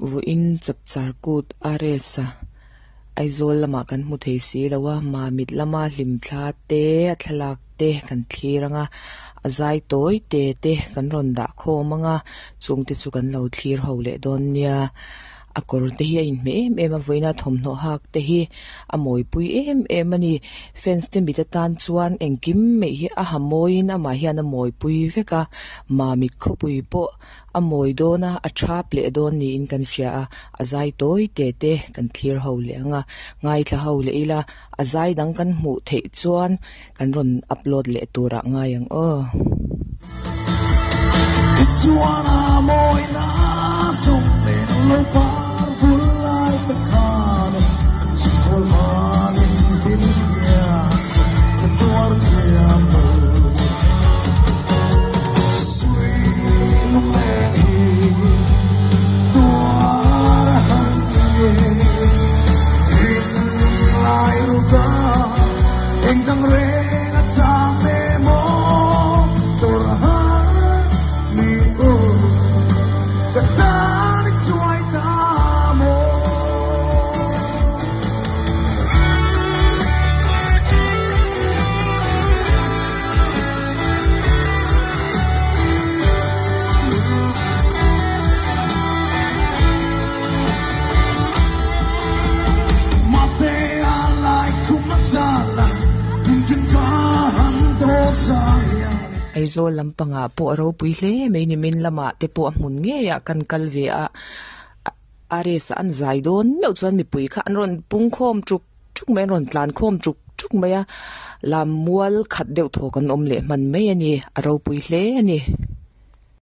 vu in chap char kut aresa aizol lama kan mu thei si lawa ma mit lama hlim thla te athlak te kan thliranga azai toy te kan ronda khomanga chungte chu kan lo thlir ho le don nia akor te hi in me ema voina thomno hak te hi amoi pui em ani fence te mi ta tan chuan engkim me hi a hamoin ama hian amoi pui veka ma mit kho pui po amoi dona a thap le don ni in kan sia azai toy te kan thlir ho le anga ngai thla ho le ila azai dang kan mu thei chuan kan ron upload le tura ngai ang chuana moi na sum le lo pa full life the car chỉ còn mani bin ya the door ya mo sweet lady door han in lai ruga eng dang re na chang me mo door aizol lampanga po ro pui hle me ni min lama te po mun nge ya kan kalve a aresa an zaidon me chuan mi pui kha an ron pung khom truk me ron tlan khom truk me ya lam mual khat deuh tho kan om le man me ani ro pui hle ani